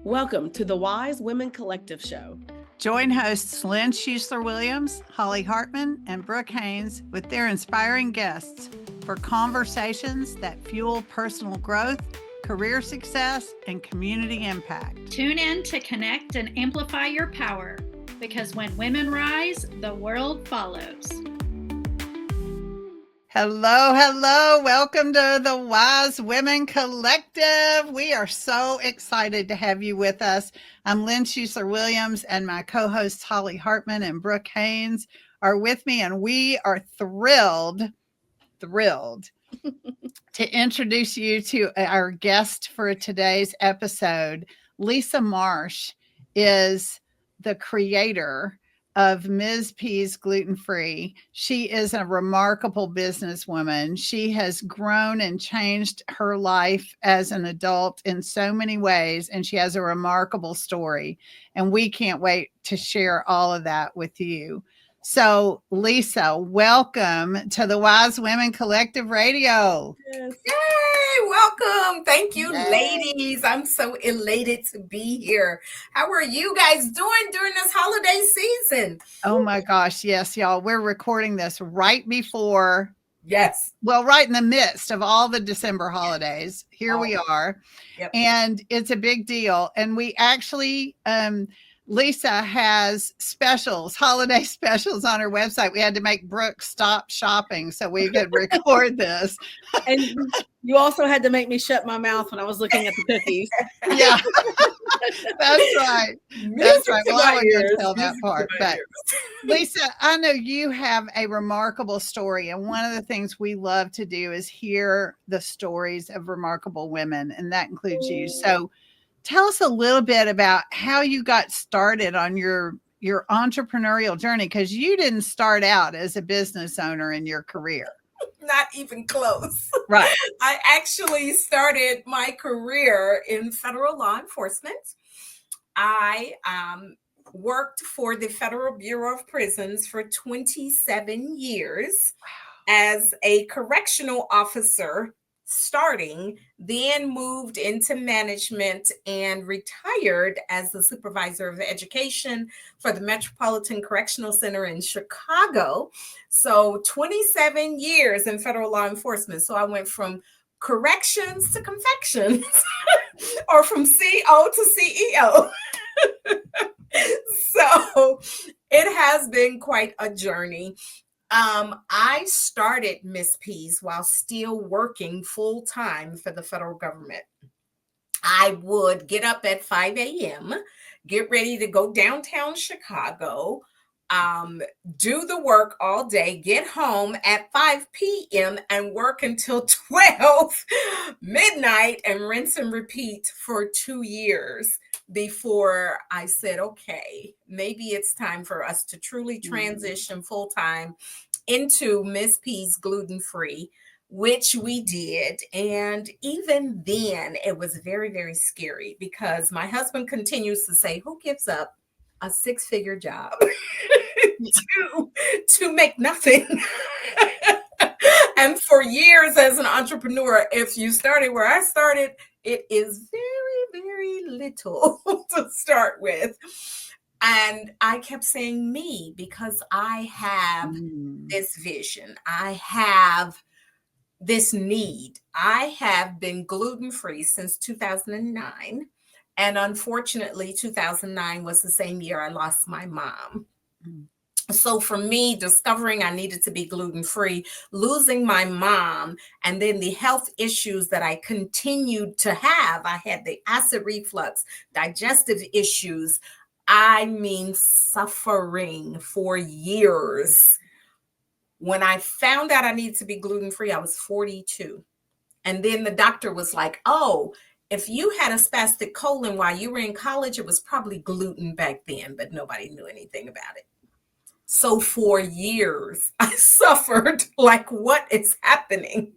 Welcome to the Wise Women Collective Show. Join hosts Lynn Schuessler-Williams, Holly Hartman, and Brooke Haynes with their inspiring guests for conversations that fuel personal growth, career success, and community impact. Tune in to connect and amplify your power, because when women rise, the world follows. Hello. Welcome to the Wise Women Collective. We are so excited to have you with us. I'm Lynn Schuessler-Williams, and my co-hosts Holly Hartman and Brooke Haynes are with me, and we are thrilled to introduce you to our guest for today's episode. Lisa Marsh is the creator of Ms. P's Gluten-Free. She is a remarkable businesswoman. She has grown and changed her life as an adult in so many ways, and she has a remarkable story. And we can't wait to share all of that with you. So, Lisa, welcome to the Wise Women Collective Radio. Yes. Yay! Welcome. Thank you, ladies. I'm so elated to be here. How are you guys doing during this holiday season? Oh my gosh. Yes, y'all. We're recording this right before. Yes. Well, right in the midst of all the December holidays. Here we are. Yep. And it's a big deal. And we actually, Lisa has holiday specials on her website. We had to make Brooke stop shopping so we could record this. And you also had to make me shut my mouth when I was looking at the cookies. Yeah, that's right. That's right. Well, I wouldn't tell that part. But Lisa, I know you have a remarkable story. And one of the things we love to do is hear the stories of remarkable women. And that includes you. So tell us a little bit about how you got started on your entrepreneurial journey, because you didn't start out as a business owner in your career. Not even close. Right. I actually started my career in federal law enforcement. I worked for the Federal Bureau of Prisons for 27 years as a correctional officer, starting, then moved into management and retired as the supervisor of education for the Metropolitan Correctional Center in Chicago. So 27 years in federal law enforcement. So I went from corrections to confections or from CO to CEO. So it has been quite a journey. I started Miss P's while still working full time for the federal government. I would get up at 5 a.m., get ready to go downtown Chicago, do the work all day, get home at 5 p.m. and work until 12 midnight and rinse and repeat for 2 years before I said, okay, maybe it's time for us to truly transition full time into Miss P's Gluten-Free, which we did. And even then, it was very, very scary because my husband continues to say, who gives up a six-figure job to make nothing? And for years as an entrepreneur, if you started where I started, it is very, very little to start with. And I kept saying me, because I have this vision. I have this need. I have been gluten-free since 2009. And unfortunately, 2009 was the same year I lost my mom. So for me, discovering I needed to be gluten-free, losing my mom, and then the health issues that I continued to have, I had the acid reflux, digestive issues, I mean, suffering for years. When I found out I needed to be gluten-free, I was 42. And then the doctor was like, oh, if you had a spastic colon while you were in college, it was probably gluten back then, but nobody knew anything about it. So for years, I suffered like, what is happening?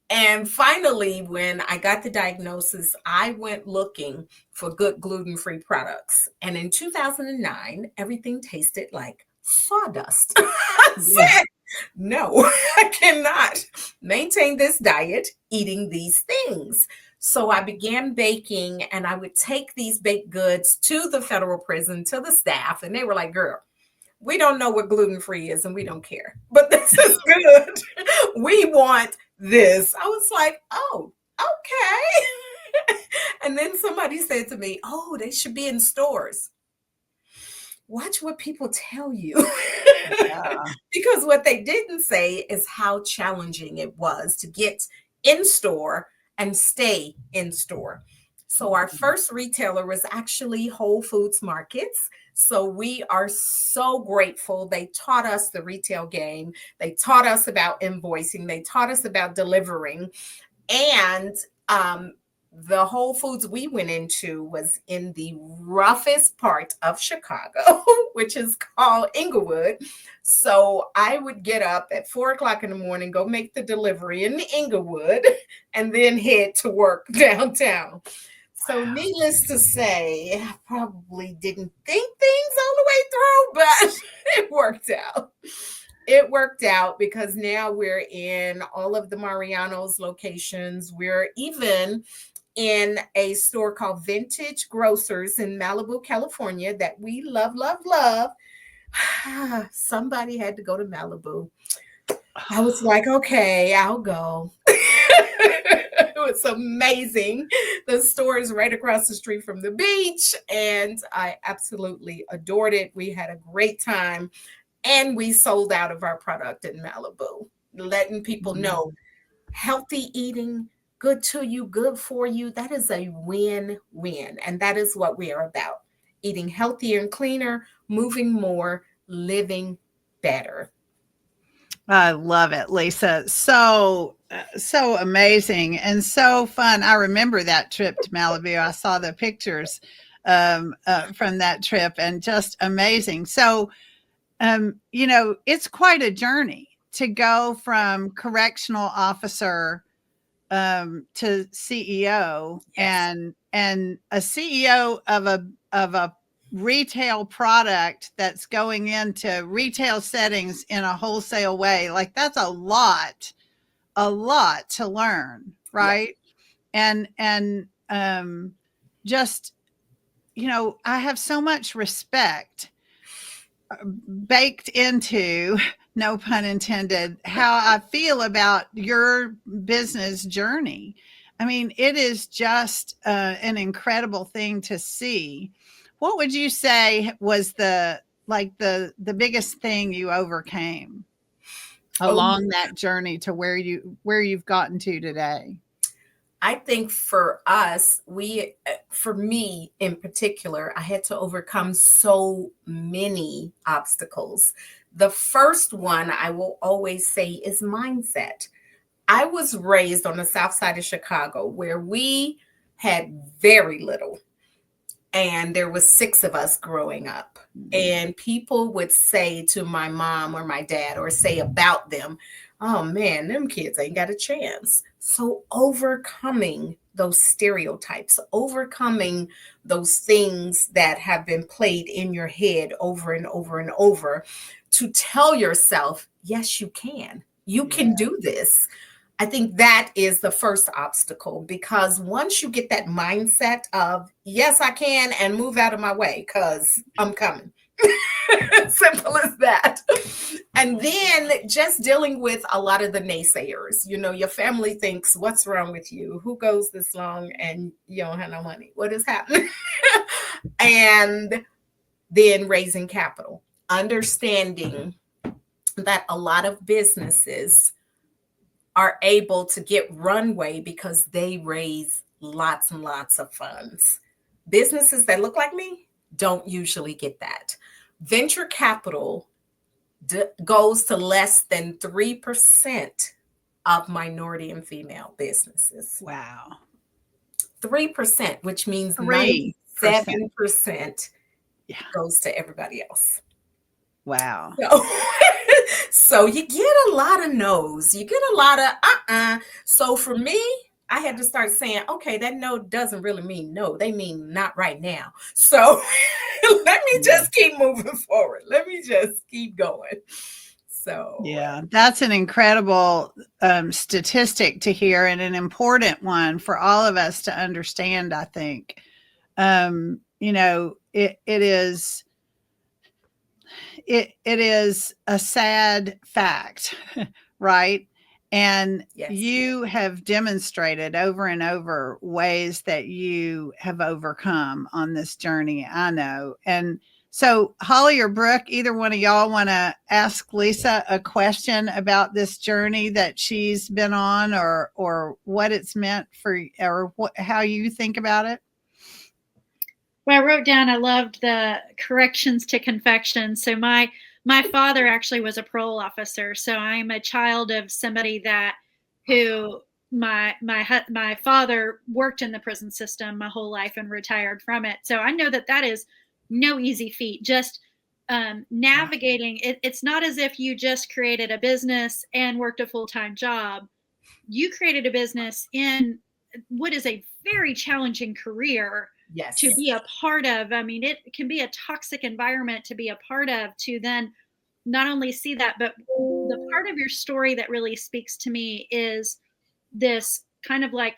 And finally, when I got the diagnosis, I went looking for good gluten-free products. And in 2009, everything tasted like sawdust. I said, no, I cannot maintain this diet eating these things. So I began baking, and I would take these baked goods to the federal prison, to the staff, and they were like, girl, we don't know what gluten-free is and we don't care, but this is good. We want this. I was like, oh, okay. And then somebody said to me, oh, they should be in stores. Watch what people tell you. Yeah. Because what they didn't say is how challenging it was to get in store and stay in store. So our first retailer was actually Whole Foods Markets. So we are so grateful. They taught us the retail game. They taught us about invoicing. They taught us about delivering. And the Whole Foods we went into was in the roughest part of Chicago, which is called Inglewood. So I would get up at 4:00 in the morning, go make the delivery in Inglewood, and then head to work downtown. So needless to say, I probably didn't think things all the way through, but it worked out. It worked out because now we're in all of the Mariano's locations. We're even in a store called Vintage Grocers in Malibu, California that we love, love, love. Somebody had to go to Malibu. I was like, okay, I'll go. It was amazing. The store is right across the street from the beach, and I absolutely adored it. We had a great time, and we sold out of our product in Malibu, letting people know healthy eating, good to you, good for you. That is a win-win, and that is what we are about. Eating healthier and cleaner, moving more, living better. I love it, Lisa. So amazing and so fun. I remember that trip to Malibu. I saw the pictures from that trip, and just amazing. So, it's quite a journey to go from correctional officer to CEO. Yes. and a CEO of a retail product that's going into retail settings in a wholesale way. Like, that's a lot to learn, right? And just, I have so much respect baked into, no pun intended, how I feel about your business journey. I mean, it is just an incredible thing to see. What would you say was the biggest thing you overcame along that journey to where you've gotten to today? I think for us, for me in particular, I had to overcome so many obstacles. The first one I will always say is mindset. I was raised on the south side of Chicago where we had very little. And there was 6 of us growing up. And people would say to my mom or my dad, or say about them, oh man, them kids ain't got a chance. So overcoming those stereotypes, overcoming those things that have been played in your head over and over and over, to tell yourself, yes, you can. You can do this. I think that is the first obstacle, because once you get that mindset of, yes, I can, and move out of my way because I'm coming. Simple as that. And then just dealing with a lot of the naysayers. Your family thinks, what's wrong with you? Who goes this long and you don't have no money? What is happening? And then raising capital, understanding that a lot of businesses are able to get runway because they raise lots and lots of funds. Businesses that look like me don't usually get that. Venture capital goes to less than 3% of minority and female businesses. Wow. 3%, which means 3%. 97% goes to everybody else. Wow. So you get a lot of no's. You get a lot of So for me, I had to start saying, okay, that no doesn't really mean no. They mean not right now. So let me just keep moving forward. Let me just keep going. So yeah, that's an incredible statistic to hear, and an important one for all of us to understand, I think. You know, it is a sad fact, right? And yes. you have demonstrated over and over ways that you have overcome on this journey, I know. And so, Holly or Brooke, either one of y'all want to ask Lisa a question about this journey that she's been on, or what it's meant for, or how you think about it? Well, I wrote down, I loved the corrections to confections. So my father actually was a parole officer. So I'm a child of somebody who my father worked in the prison system my whole life and retired from it. So I know that is no easy feat. Just navigating it. It's not as if you just created a business and worked a full-time job. You created a business in what is a very challenging career. Yes. To be a part of. I mean, it can be a toxic environment to be a part of, to then not only see that, but the part of your story that really speaks to me is this kind of like,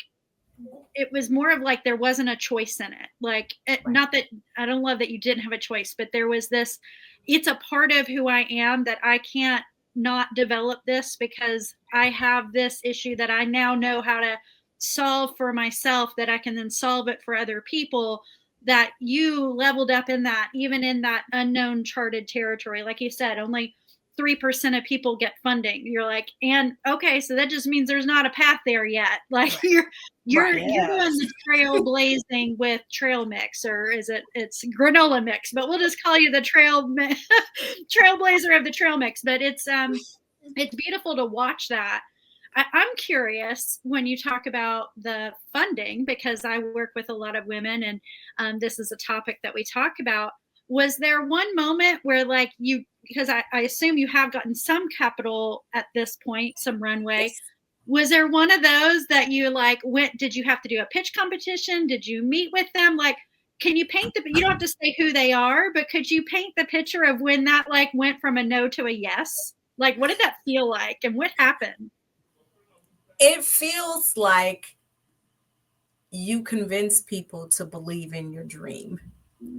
it was more of like there wasn't a choice in it. Like, not that I don't love that you didn't have a choice, but there was this, it's a part of who I am that I can't not develop this because I have this issue that I now know how to solve for myself, that I can then solve it for other people. That you leveled up in that, even in that unknown charted territory. Like you said, only 3% of people get funding. You're like, and okay, so that just means there's not a path there yet. Like you're doing the trailblazing with trail mix, or it's granola mix, but we'll just call you the trailblazer of the trail mix. But it's beautiful to watch that. I'm curious when you talk about the funding, because I work with a lot of women, and this is a topic that we talk about. Was there one moment where, like, you, because I assume you have gotten some capital at this point, some runway. Yes. Was there one of those that you like did you have to do a pitch competition? Did you meet with them? Like, can you paint you don't have to say who they are, but could you paint the picture of when that like went from a no to a yes? Like, what did that feel like and what happened? It feels like you convince people to believe in your dream.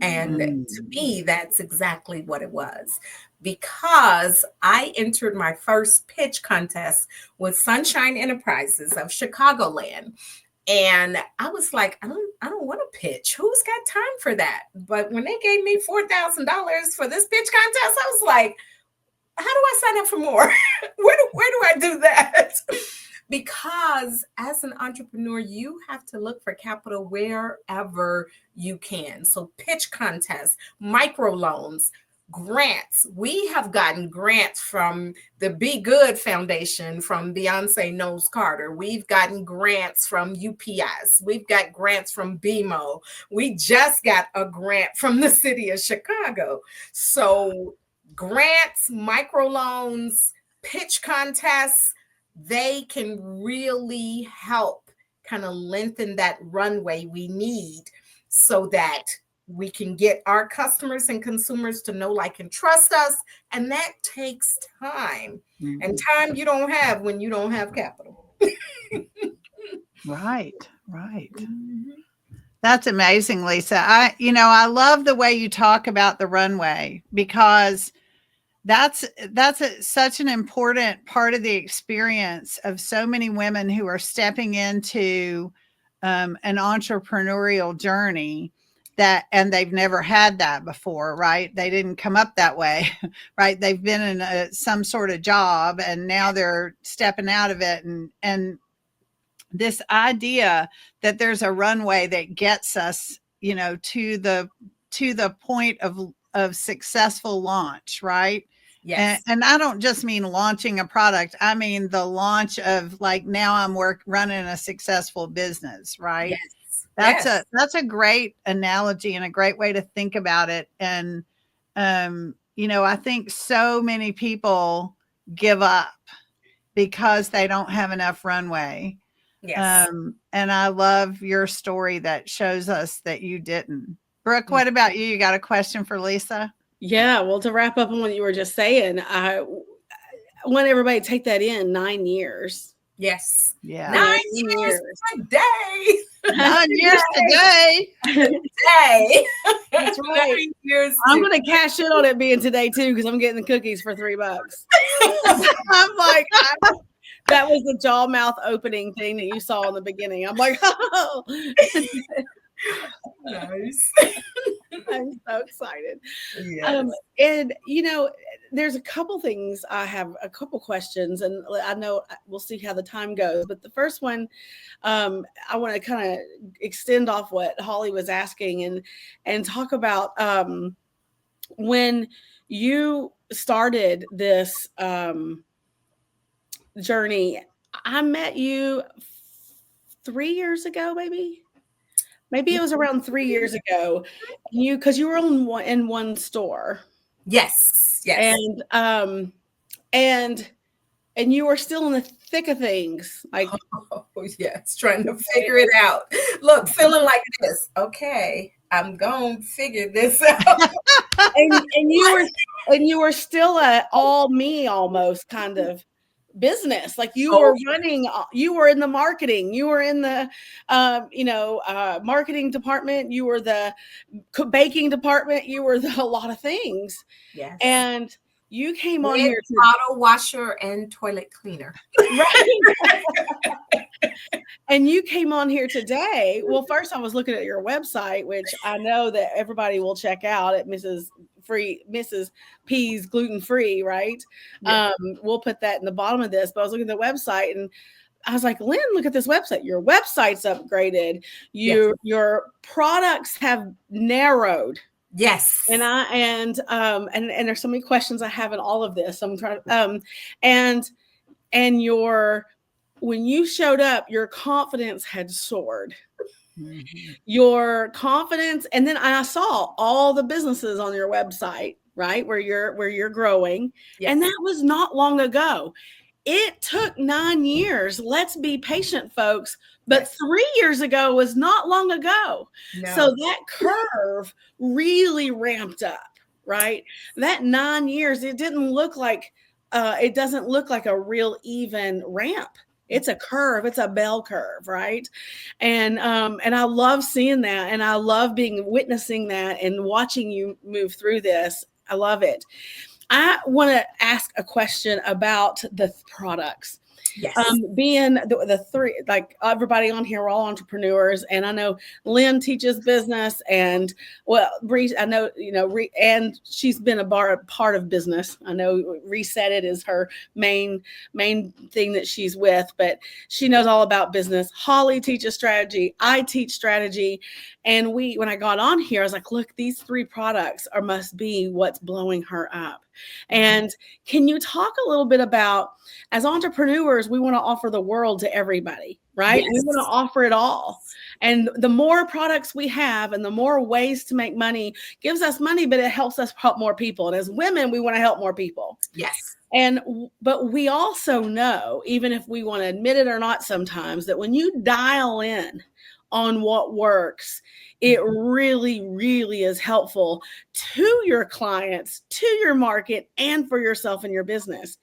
And to me, that's exactly what it was, because I entered my first pitch contest with Sunshine Enterprises of Chicagoland. And I was like, I don't want to pitch. Who's got time for that? But when they gave me $4,000 for this pitch contest, I was like, how do I sign up for more? Where do I do that? Because as an entrepreneur, you have to look for capital wherever you can. So pitch contests, microloans, grants. We have gotten grants from the Be Good Foundation, from Beyonce Knows Carter. We've gotten grants from UPS. We've got grants from BMO. We just got a grant from the city of Chicago. So grants, microloans, pitch contests, they can really help kind of lengthen that runway we need so that we can get our customers and consumers to know, like, and trust us. And that takes time. Mm-hmm. And time you don't have when you don't have capital. Right. Mm-hmm. That's amazing, Lisa. I love the way you talk about the runway, because that's such an important part of the experience of so many women who are stepping into an entrepreneurial journey, and they've never had that before, right? They didn't come up that way, right? They've been in some sort of job, and now they're stepping out of it. And this idea that there's a runway that gets us, to the point of successful launch, right? Yes. And I don't just mean launching a product. I mean the launch of, like, now I'm running a successful business, right? Yes. That's a great analogy and a great way to think about it. And I think so many people give up because they don't have enough runway. Yes. And I love your story that shows us that you didn't. Brooke, what about you? You got a question for Lisa? Yeah, well, to wrap up on what you were just saying, want everybody to take that in. 9 years. Yes. Yeah. 9 years today. 9 years today. Today. That's right. 9 years. I'm going to cash in on it being today too, because I'm getting the cookies for $3. I'm like, that was the jaw mouth opening thing that you saw in the beginning. I'm like, oh. Nice. I'm so excited. Yes. And there's a couple things. I have a couple questions, and I know we'll see how the time goes. But the first one, I want to kind of extend off what Holly was asking and talk about when you started this journey. I met you 3 years ago, maybe it was around 3 years ago. Because you were in one store. Yes. And you were still in the thick of things. Like, oh yes, trying to figure it out. Look, feeling like this. Okay, I'm gonna figure this out. and you were still a all me almost kind of business. Like you were running, you were in the marketing, you were in the marketing department, you were the baking department, you were a lot of things. Yes. And you came on Red here bottle washer and toilet cleaner. Right. And you came on here today. Well, first I was looking at your website, which I know that everybody will check out at Mrs. P's gluten-free, right? Yes. We'll put that in the bottom of this, but I was looking at the website and I was like, Lynn, look at this website. Your website's upgraded. Your products have narrowed. Yes. And there's so many questions I have in all of this. I'm trying and when you showed up, your confidence had soared. Mm-hmm. Your confidence, and then I saw all the businesses on your website, right, where you're growing. Yes. And that was not long ago. It took 9 years. Let's be patient, folks. But yes. 3 years ago was not long ago. No. So that curve really ramped up, right? That 9 years, it doesn't look like a real even ramp. It's a curve. It's a bell curve, right? And I love seeing that, and I love witnessing that and watching you move through this. I love it. I want to ask a question about the products. Yes. Being the three, like everybody on here, we're all entrepreneurs, and I know Lynn teaches business, and Bree, I know, and she's been a part of business. I know Reset It is her main thing that she's with, but she knows all about business. Holly teaches strategy. I teach strategy. And when I got on here, I was like, look, these 3 products must be what's blowing her up. And can you talk a little bit about, as entrepreneurs, we want to offer the world to everybody, right? Yes. We want to offer it all. And the more products we have and the more ways to make money gives us money, but it helps us help more people. And as women, we want to help more people. Yes. But we also know, even if we want to admit it or not sometimes, that when you dial in on what works, it really, really is helpful to your clients, to your market, and for yourself and your business.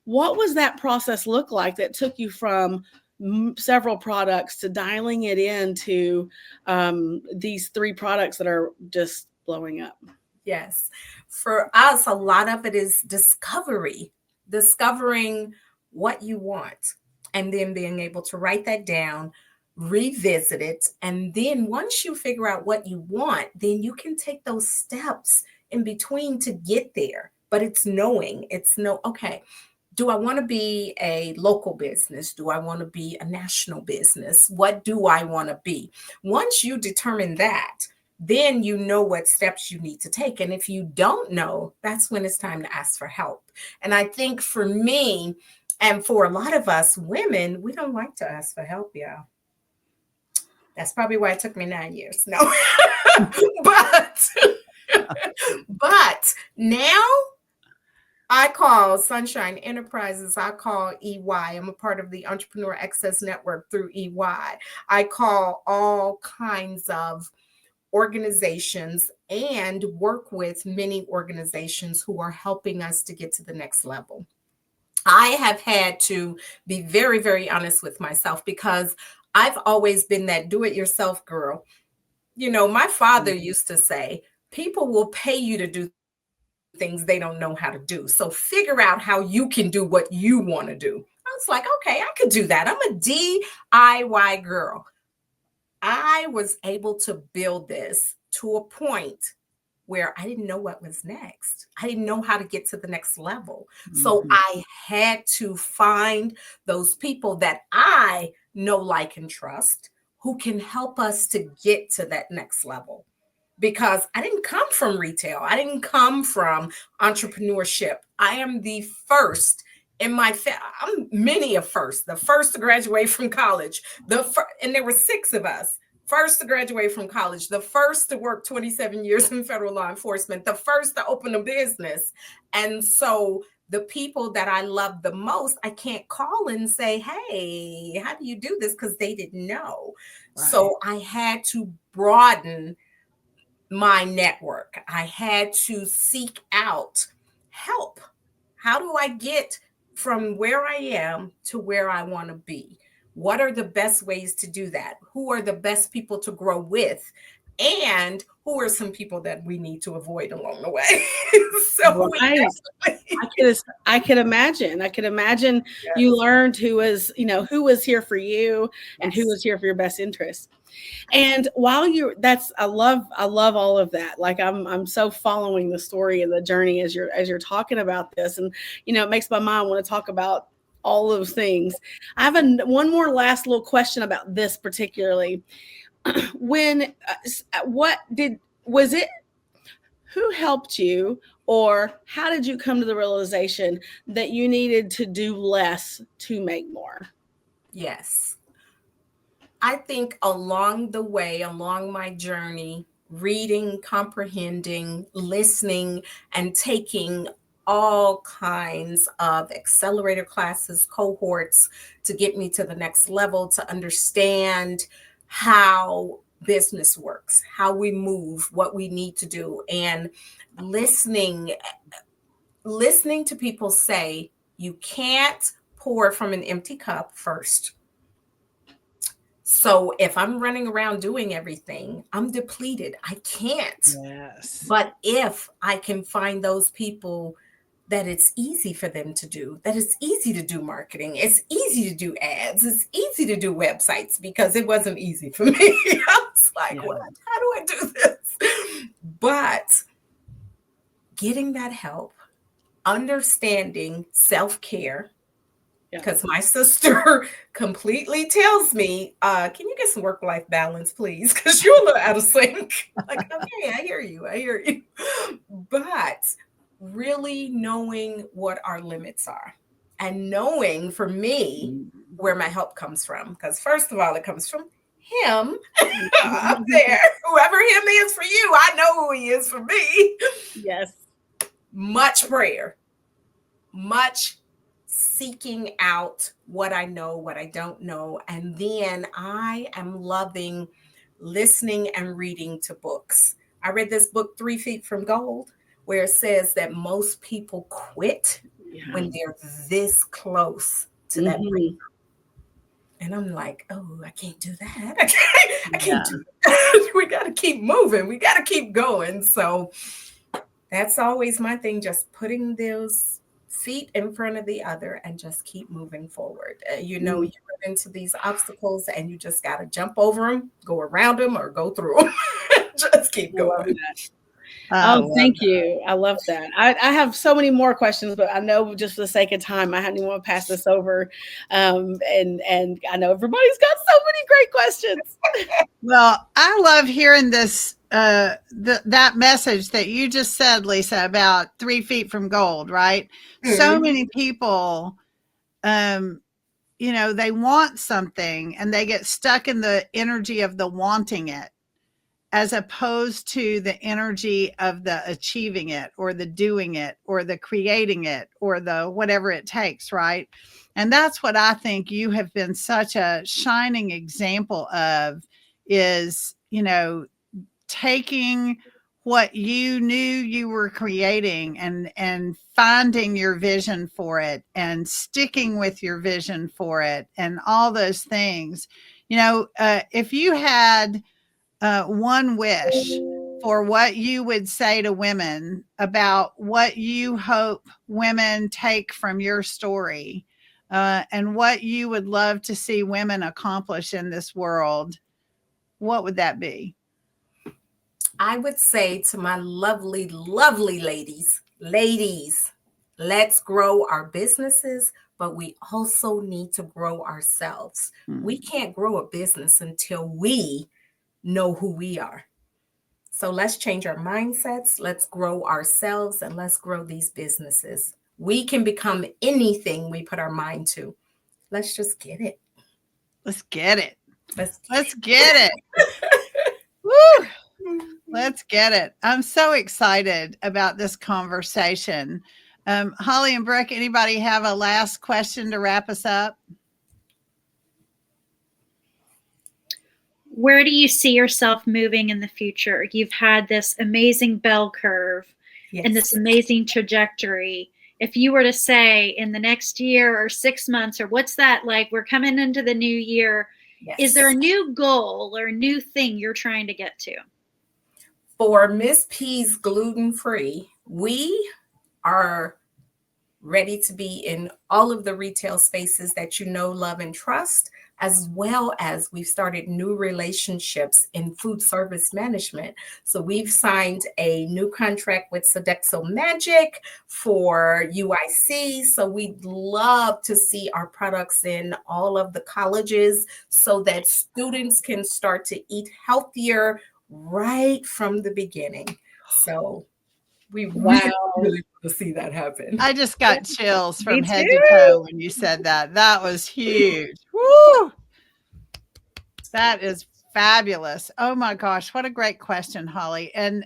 What was that process look like that took you from several products to dialing it into these 3 products that are just blowing up? Yes. For us, a lot of it is discovering what you want, and then being able to write that down, revisit it. And then once you figure out what you want, then you can take those steps in between to get there. But it's okay, do I want to be a local business? Do I want to be a national business? What do I want to be? Once you determine that, then you know what steps you need to take. And if you don't know, that's when it's time to ask for help. And I think for me, and for a lot of us women, we don't like to ask for help, y'all. That's probably why it took me 9 years. No, but now I call Sunshine Enterprises. I call EY. I'm a part of the Entrepreneur Access Network through EY. I call all kinds of organizations and work with many organizations who are helping us to get to the next level. I have had to be very, very honest with myself because I've always been that do it yourself girl. My father used to say, people will pay you to do things they don't know how to do. So figure out how you can do what you want to do. I was like, okay, I could do that. I'm a DIY girl. I was able to build this to a point where I didn't know what was next. I didn't know how to get to the next level. So I had to find those people that I know, like, and trust who can help us to get to that next level. Because I didn't come from retail. I didn't come from entrepreneurship. I am the first in my I'm many a first, the first to graduate from college, and there were 6 of us. First to graduate from college, the first to work 27 years in federal law enforcement, the first to open a business. And so the people that I love the most, I can't call and say, hey, how do you do this? Because they didn't know. Right. So I had to broaden my network. I had to seek out help. How do I get from where I am to where I want to be? What are the best ways to do that? Who are the best people to grow with? And who are some people that we need to avoid along the way? So right. I could imagine. Yes. You learned who was here for you and who was here for your best interest. And while I love all of that. Like I'm so following the story and the journey as you're talking about this, and it makes my mind want to talk about all those things. I have one more last little question about this particularly. When who helped you, or how did you come to the realization that you needed to do less to make more? Yes. I think along the way, along my journey, reading, comprehending, listening, and taking all kinds of accelerator classes, cohorts to get me to the next level, to understand how business works, how we move, what we need to do, and listening to people say, you can't pour from an empty cup first. So if I'm running around doing everything, I'm depleted. I can't. Yes. But if I can find those people that it's easy for them to do, that it's easy to do marketing, it's easy to do ads, it's easy to do websites, because it wasn't easy for me. I was like, what? How do I do this? But getting that help, understanding self-care, because my sister completely tells me, can you get some work-life balance, please? Because you're a little out of sync. Like, okay, I hear you. But really knowing what our limits are, and knowing, for me, where my help comes from. Because first of all, it comes from him up there. Whoever him is for you, I know who he is for me. Yes. Much prayer. Much seeking out what I know, what I don't know. And then I am loving listening and reading to books. I read this book, 3 Feet from Gold, where it says that most people quit when they're this close to that breakthrough. And I'm like, oh, I can't do that. I can't do that. We got to keep moving. We got to keep going. So that's always my thing, just putting those feet in front of the other and just keep moving forward. You run into these obstacles and you just got to jump over them, go around them, or go through them. Just keep going. Thank you. I love that. I have so many more questions, but I know just for the sake of time, I didn't want to pass this over. And I know everybody's got so many great questions. Well, I love hearing this, that message that you just said, Lisa, about 3 feet from gold, right? Mm-hmm. So many people, they want something and they get stuck in the energy of the wanting it, as opposed to the energy of the achieving it, or the doing it, or the creating it, or the whatever it takes, right? And that's what I think you have been such a shining example of, is, taking what you knew you were creating and finding your vision for it and sticking with your vision for it and all those things. If you had one wish for what you would say to women about what you hope women take from your story, and what you would love to see women accomplish in this world, what would that be? I would say to my lovely, lovely ladies, let's grow our businesses, but we also need to grow ourselves. We can't grow a business until we know who we are. So let's change our mindsets, let's grow ourselves, and let's grow these businesses. We can become anything we put our mind to. Let's just get it. Let's get it. Let's get it. Woo! Let's get it. I'm so excited about this conversation. Holly and Brooke, anybody have a last question to wrap us up? Where do you see yourself moving in the future? You've had this amazing bell curve and this amazing trajectory. If you were to say in the next year or 6 months, or what's that like, we're coming into the new year, is there a new goal or a new thing you're trying to get to? For Miss P's gluten-free, we are ready to be in all of the retail spaces that you know, love, and trust, as well as we've started new relationships in food service management. So we've signed a new contract with Sodexo Magic for UIC. So we'd love to see our products in all of the colleges so that students can start to eat healthier right from the beginning. So we really want to see that happen. I just got chills from head to toe when you said that. That was huge. Woo! That is fabulous. Oh my gosh, what a great question, Holly. And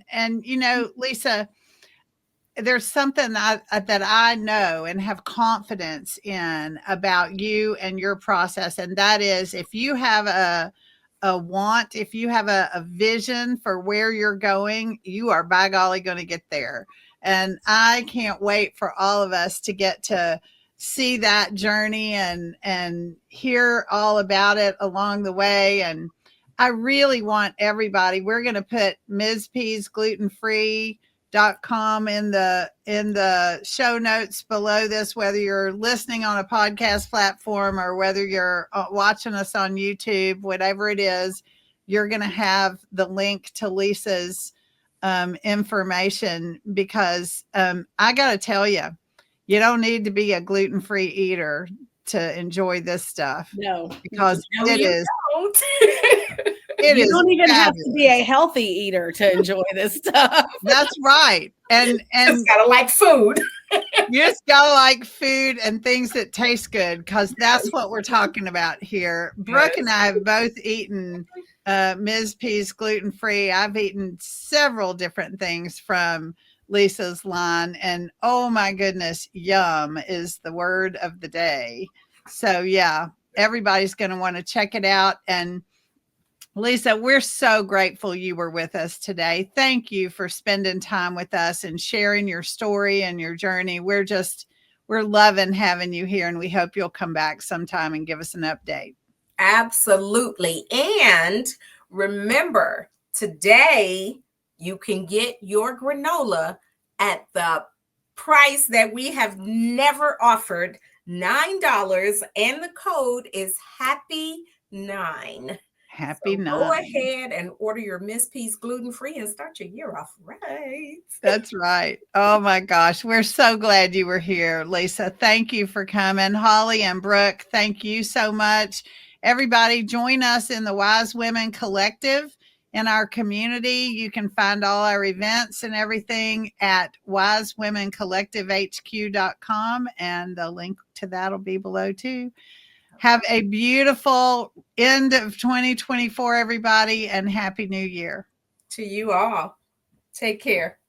Lisa, there's something that I know and have confidence in about you and your process, and that is if you have a want, if you have a vision for where you're going, you are by golly going to get there. And I can't wait for all of us to get to see that journey and hear all about it along the way. And I really want everybody, we're going to put Ms. P's gluten-free.com in the show notes below this, whether you're listening on a podcast platform or whether you're watching us on YouTube, whatever it is, you're going to have the link to Lisa's information, because I got to tell you, you don't need to be a gluten-free eater to enjoy this stuff. No, because it is. You don't even have to be a healthy eater to enjoy this stuff. That's right. And just gotta like food. You just gotta like food and things that taste good, because that's what we're talking about here. Brooke and I have both eaten Ms. P's gluten-free. I've eaten several different things from Lisa's line, and oh my goodness, yum is the word of the day. So yeah, everybody's going to want to check it out. And Lisa, we're so grateful you were with us today. Thank you for spending time with us and sharing your story and your journey. We're loving having you here, and we hope you'll come back sometime and give us an update. Absolutely. And remember, today you can get your granola at the price that we have never offered, $9, and the code is HAPPY9. Happy 9. Go ahead and order your Miss P's gluten-free and start your year off right. That's right. Oh my gosh. We're so glad you were here, Lisa. Thank you for coming. Holly and Brooke, thank you so much. Everybody, join us in the Wise Women Collective in our community. You can find all our events and everything at wisewomencollectivehq.com, and the link to that will be below too. Have a beautiful end of 2024, everybody, and Happy New Year. To you all. Take care.